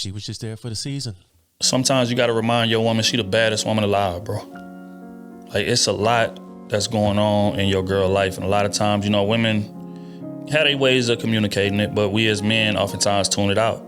she was just there for the season. Sometimes you got to remind your woman she the baddest woman alive, bro. Like, it's a lot that's going on in your girl life. And a lot of times, you know, women had their ways of communicating it, but we as men oftentimes tune it out.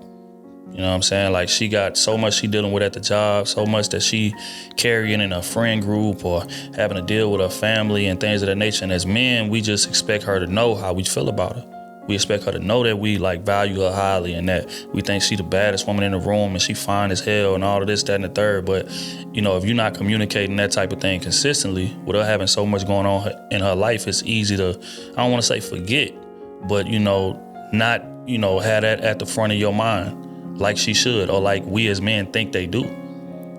You know what I'm saying? Like, she got so much she dealing with at the job, so much that she carrying in a friend group or having to deal with her family and things of that nature. And as men, we just expect her to know how we feel about her. We expect her to know that we like value her highly and that we think she the baddest woman in the room and she fine as hell and all of this, that, and the third. But, you know, if you're not communicating that type of thing consistently, with her having so much going on in her life, it's easy to, I don't want to say forget, but, you know, not, you know, have that at the front of your mind like she should, or like we as men think they do.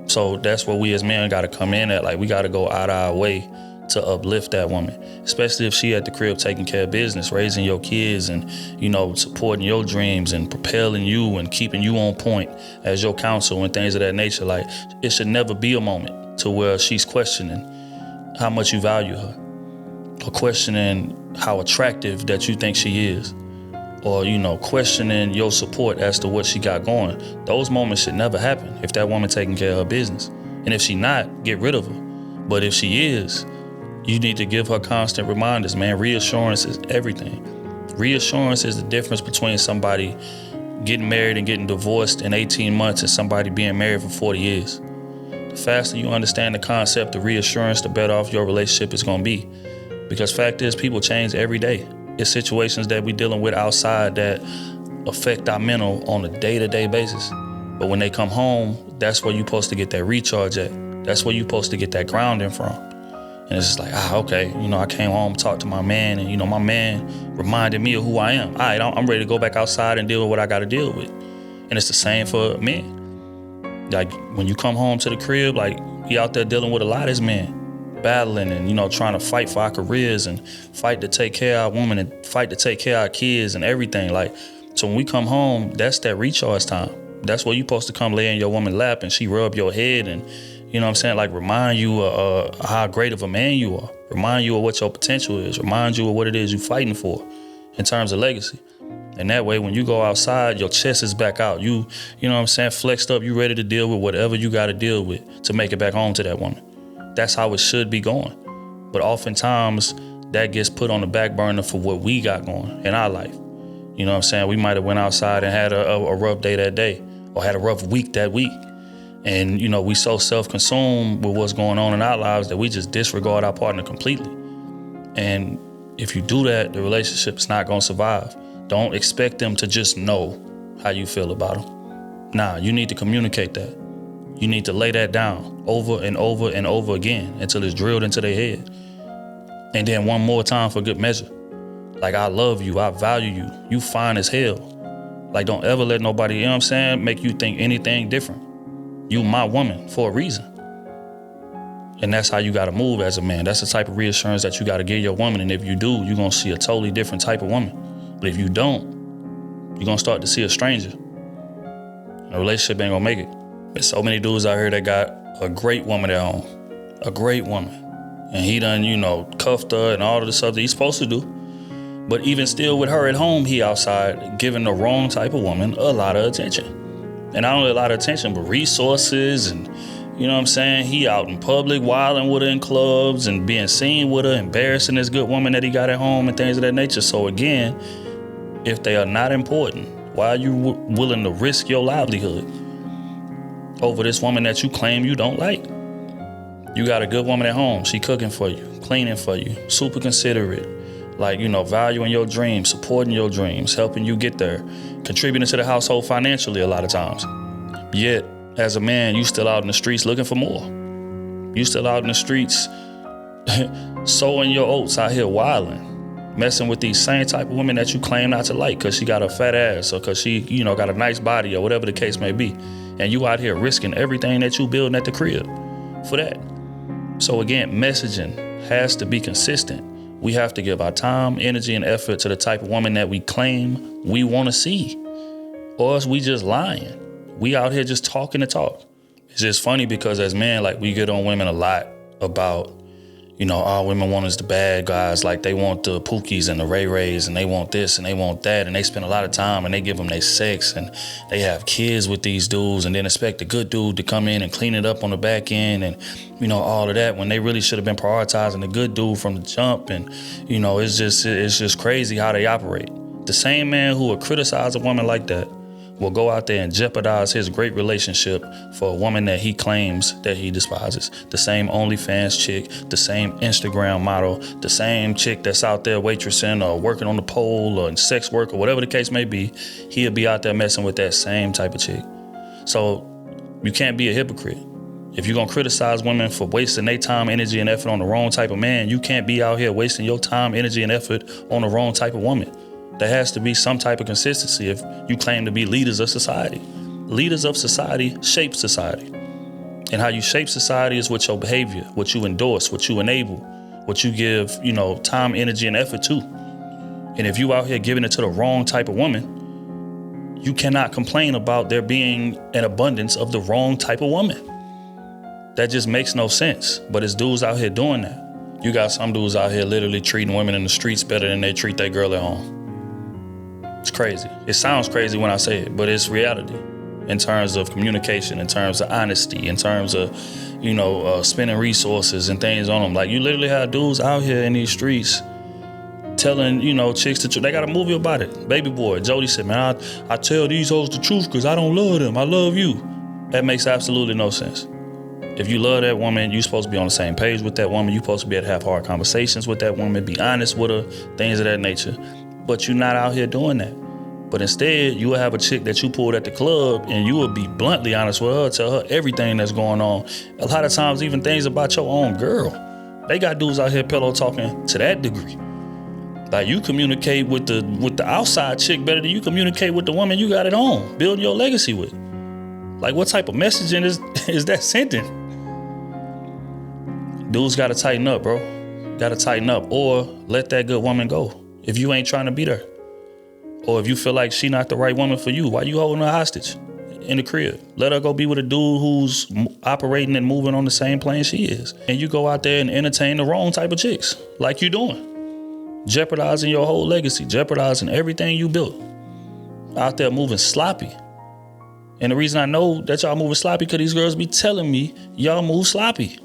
So that's where we as men got to come in at. Like, we got to go out of our way to uplift that woman, especially if she at the crib taking care of business, raising your kids and, you know, supporting your dreams and propelling you and keeping you on point as your counsel and things of that nature. Like, it should never be a moment to where she's questioning how much you value her, or questioning how attractive that you think she is, or, you know, questioning your support as to what she got going. Those moments should never happen if that woman taking care of her business. And if she not, get rid of her. But if she is, you need to give her constant reminders, man. Reassurance is everything. Reassurance is the difference between somebody getting married and getting divorced in 18 months and somebody being married for 40 years. The faster you understand the concept of reassurance, the better off your relationship is going to be. Because fact is, people change every day. It's situations that we're dealing with outside that affect our mental on a day-to-day basis. But when they come home, that's where you're supposed to get that recharge at. That's where you're supposed to get that grounding from. And it's just like, okay, you know, I came home, talked to my man, and, you know, my man reminded me of who I am. All right, I'm ready to go back outside and deal with what I got to deal with. And it's the same for men. Like, when you come home to the crib, like, we out there dealing with a lot as men, battling and, you know, trying to fight for our careers and fight to take care of our women and fight to take care of our kids and everything. Like, so when we come home, that's that recharge time. That's where you're supposed to come lay in your woman's lap and she rub your head and, you know what I'm saying, like, remind you how great of a man you are. Remind you of what your potential is. Remind you of what it is you're fighting for in terms of legacy. And that way, when you go outside, your chest is back out. You know what I'm saying, flexed up, you ready to deal with whatever you got to deal with to make it back home to that woman. That's how it should be going. But oftentimes, that gets put on the back burner for what we got going in our life. You know what I'm saying? We might have went outside and had a rough day that day, or had a rough week that week. And, you know, we so self-consumed with what's going on in our lives that we just disregard our partner completely. And if you do that, the relationship is not going to survive. Don't expect them to just know how you feel about them. Nah, you need to communicate that. You need to lay that down over and over and over again until it's drilled into their head. And then one more time for good measure. Like, I love you, I value you, you fine as hell. Like, don't ever let nobody, you know what I'm saying, make you think anything different. You my woman for a reason. And that's how you gotta move as a man. That's the type of reassurance that you gotta give your woman. And if you do, you're gonna see a totally different type of woman. But if you don't, you're gonna start to see a stranger. And the relationship ain't gonna make it. There's so many dudes out here that got a great woman at home. A great woman. And he done, you know, cuffed her and all of the stuff that he's supposed to do. But even still with her at home, he outside giving the wrong type of woman a lot of attention. And not only a lot of attention, but resources and, you know what I'm saying? He out in public, wilding with her in clubs and being seen with her, embarrassing this good woman that he got at home and things of that nature. So again, if they are not important, why are you willing to risk your livelihood over this woman that you claim you don't like? You got a good woman at home. She cooking for you, cleaning for you, super considerate. Like, you know, valuing your dreams, supporting your dreams, helping you get there, contributing to the household financially a lot of times. Yet, as a man, you still out in the streets looking for more. You still out in the streets sowing your oats out here wilding, messing with these same type of women that you claim not to like because she got a fat ass or because she, you know, got a nice body or whatever the case may be. And you out here risking everything that you building at the crib for that. So again, messaging has to be consistent. We have to give our time, energy, and effort to the type of woman that we claim we want to see. Or else we just lying. We out here just talking the talk. It's just funny because as men, like, we get on women a lot about, all women want is the bad guys. Like, they want the Pookies and the Ray Rays, and they want this and they want that, and they spend a lot of time and they give them their sex, and they have kids with these dudes, and then expect the good dude to come in and clean it up on the back end, and all of that, when they really should have been prioritizing the good dude from the jump. And it's just crazy how they operate. The same man who would criticize a woman like that will go out there and jeopardize his great relationship for a woman that he claims that he despises. The same OnlyFans chick, the same Instagram model, the same chick that's out there waitressing or working on the pole or in sex work or whatever the case may be, he'll be out there messing with that same type of chick. So you can't be a hypocrite. If you're gonna criticize women for wasting their time, energy, and effort on the wrong type of man, you can't be out here wasting your time, energy, and effort on the wrong type of woman. There has to be some type of consistency if you claim to be leaders of society. Leaders of society shape society. And how you shape society is with your behavior, what you endorse, what you enable, what you give, time, energy, and effort to. And if you out here giving it to the wrong type of woman, you cannot complain about there being an abundance of the wrong type of woman. That just makes no sense. But it's dudes out here doing that. You got some dudes out here literally treating women in the streets better than they treat their girl at home. It's crazy. It sounds crazy when I say it, but it's reality in terms of communication, in terms of honesty, in terms of, spending resources and things on them. Like, you literally have dudes out here in these streets telling, chicks the truth. They got a movie about it. Baby Boy, Jody said, man, I tell these hoes the truth because I don't love them. I love you. That makes absolutely no sense. If you love that woman, you're supposed to be on the same page with that woman. You're supposed to be able to have hard conversations with that woman, be honest with her, things of that nature. But you're not out here doing that. But instead, you will have a chick that you pulled at the club and you will be bluntly honest with her, tell her everything that's going on. A lot of times, even things about your own girl. They got dudes out here pillow talking to that degree. Like, you communicate with the outside chick better than you communicate with the woman you got at home, building your legacy with. Like, what type of messaging is that sending? Dudes got to tighten up, bro. Got to tighten up, or let that good woman go. If you ain't trying to beat her, or if you feel like she not the right woman for you, why you holding her hostage in the crib? Let her go be with a dude who's operating and moving on the same plane she is. And you go out there and entertain the wrong type of chicks, like you doing. Jeopardizing your whole legacy, jeopardizing everything you built. Out there moving sloppy. And the reason I know that y'all moving sloppy, because these girls be telling me y'all move sloppy.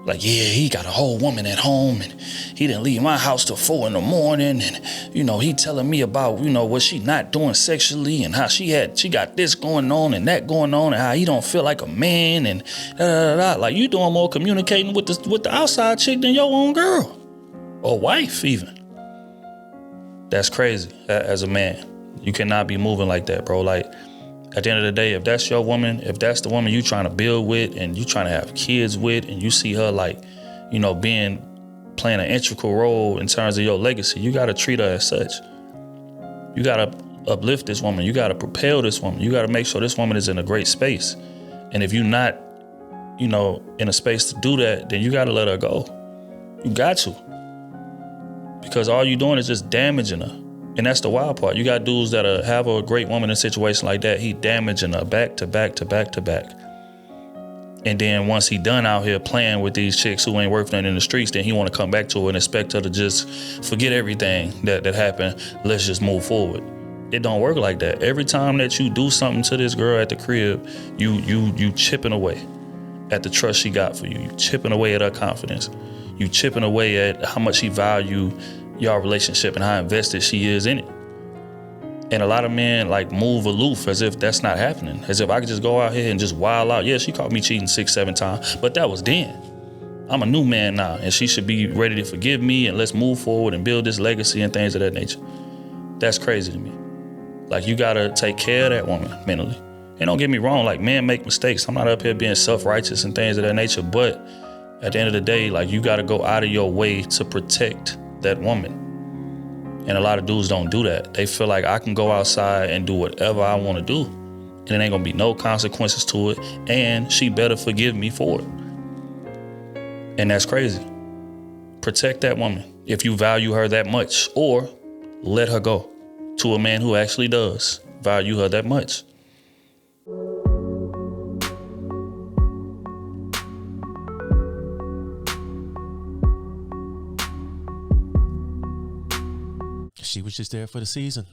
Like, yeah, he got a whole woman at home and he didn't leave my house till 4 a.m. and, he telling me about, what she not doing sexually and how she got this going on and that going on and how he don't feel like a man and da-da-da-da. Like, you doing more communicating with the outside chick than your own girl or wife even. That's crazy as a man. You cannot be moving like that, bro. Like, at the end of the day, if that's your woman, if that's the woman you trying to build with and you trying to have kids with, and you see her like, playing an integral role in terms of your legacy, you got to treat her as such. You got to uplift this woman. You got to propel this woman. You got to make sure this woman is in a great space. And if you're not, in a space to do that, then you got to let her go. You got to. Because all you're doing is just damaging her. And that's the wild part. You got dudes that have a great woman in a situation like that. He damaging her back to back to back to back. And then once he done out here playing with these chicks who ain't worth nothing in the streets, then he want to come back to her and expect her to just forget everything that happened. Let's just move forward. It don't work like that. Every time that you do something to this girl at the crib, you chipping away at the trust she got for you. You chipping away at her confidence. You chipping away at how much she value your relationship and how invested she is in it. And a lot of men move aloof as if that's not happening. As if I could just go out here and just wild out. Yeah, she caught me cheating 6-7 times, but that was then. I'm a new man now, and she should be ready to forgive me, and let's move forward and build this legacy and things of that nature. That's crazy to me. You gotta take care of that woman mentally. And don't get me wrong, men make mistakes. I'm not up here being self-righteous and things of that nature, but at the end of the day, you gotta go out of your way to protect that woman. And a lot of dudes don't do that. They feel like I can go outside and do whatever I want to do, and it ain't gonna be no consequences to it, and she better forgive me for it. And that's crazy. Protect that woman if you value her that much, or let her go to a man who actually does value her that much. She was just there for the season.